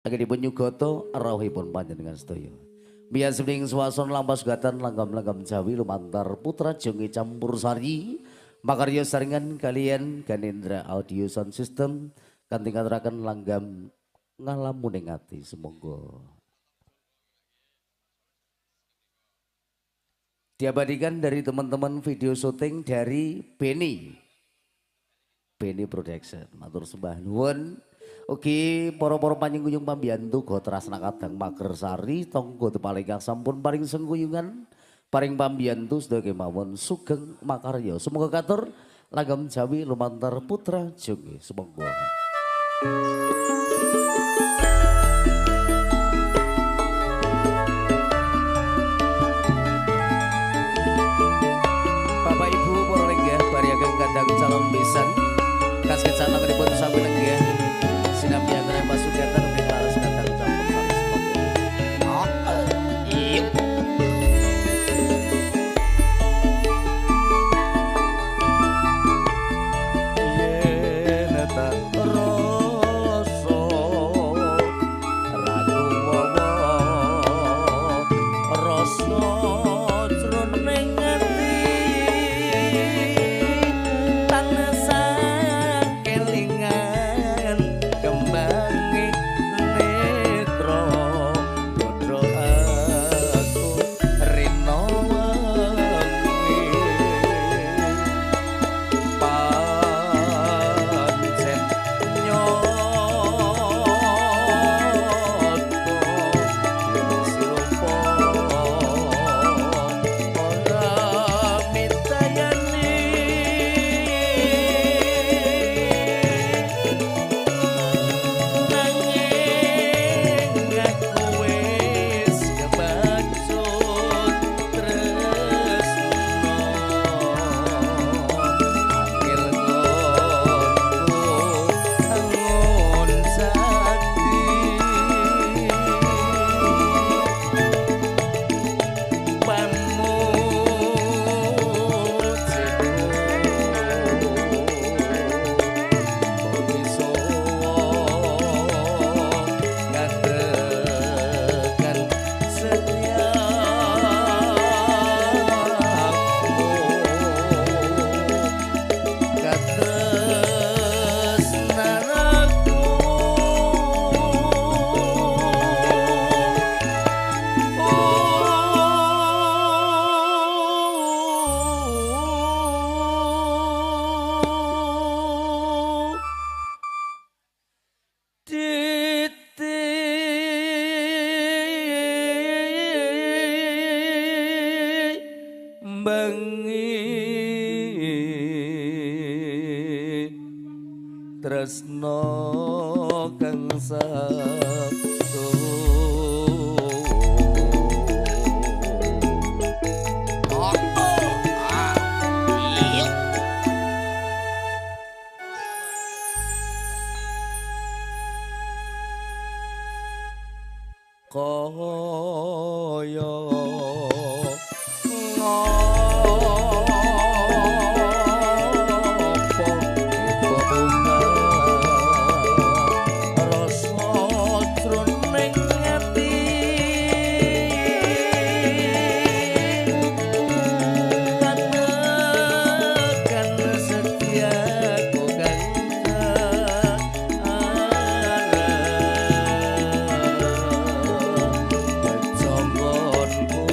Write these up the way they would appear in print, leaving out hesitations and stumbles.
Anggenipun nyugata rawuhipun panjenengan sedaya. Bias ing swasana lampas gatan langgam-langgam Jawi lumantar putra Jongi campur sari makarya saringan kalian Ganendra Audio Sound System kanthi ngaturaken langgam ngalamuning ati semonggo. Diabadikan dari teman-teman video syuting dari Beni Production. Matur sembah nuwun. Oke, para-para panjenengan pambiyantu Gotrasna Kadang Magersari tangga tepaling sampun paring sengguyungan paring pambiyantu sedaya kemawon sugeng makarya. Semoga katur langgam Jawi lumantar putra Jongi. Semoga. Bapak Ibu para lenggah bariagang kadang calon besan kasih sana kedipun sami lenggah sinambi antara pasugatan ing laras kadang campur sari semoga. Iya. Tresno kang satu koyo Jonggonku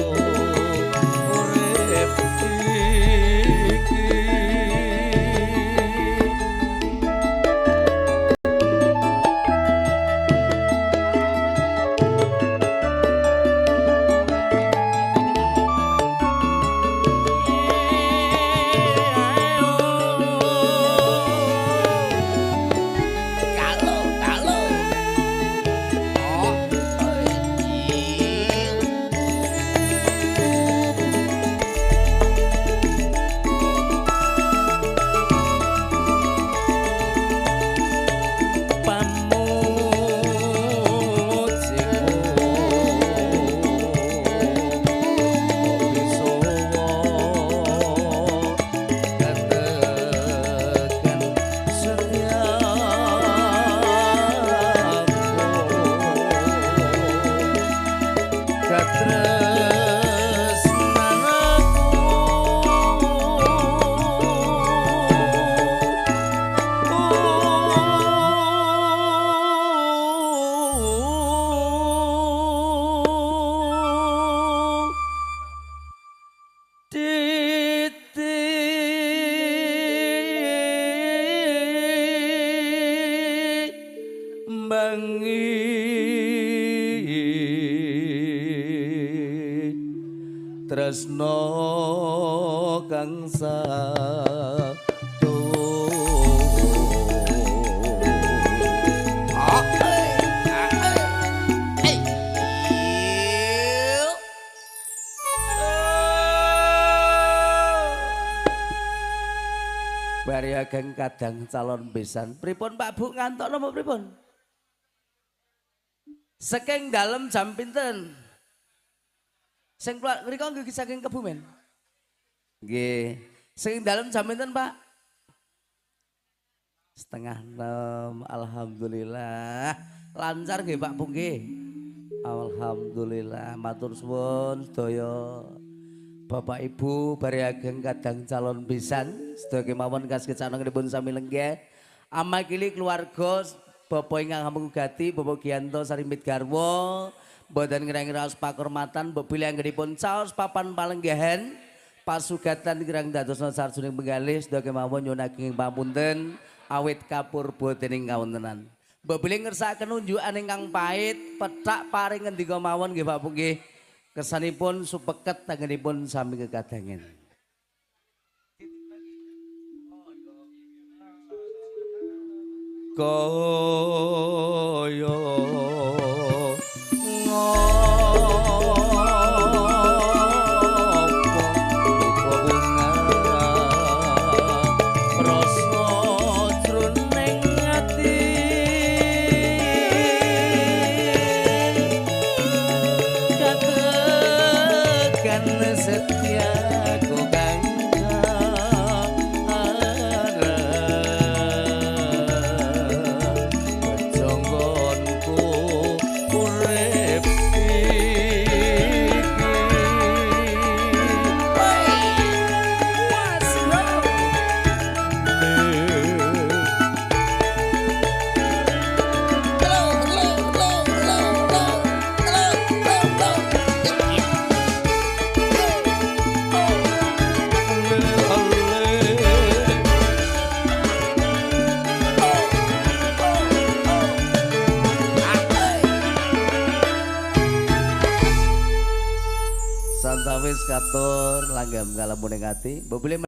tresno kang satu Bari ageng kadang calon besan. Pripun Pak Bu ngantuk napa pripun? Saking dalem jam pinten? Sing mriko nggih saking Kebumen. Nggih. Sing dalem jam pinten, Pak? 5:30. Alhamdulillah. Lancar nggih Pak Bu nggih. Alhamdulillah. Matur suwun sedaya. Bapak Ibu bari ageng kadang calon pisan sedaya kemawon kas kecananipun sami lenggeh amakili keluarga Bapak ingkang hamugati Bapak Gianto Sarimit Garwo boten ngira-ngira pakurmatan bebile anggenipun caos papan palenggahan pasugatan kirang dadosna sarjuning penggalih sedaya kemawon nyuwun ageng pamunten awit kapur botening kawontenan bebile ngersakaken unjukan ingkang pahit pethak paring ngendika mawon nggih Pak nggih kesanipun supeket tanganipun sami kekadangan. Kaya Santawis katur langgam kalamuning ati mbok bilih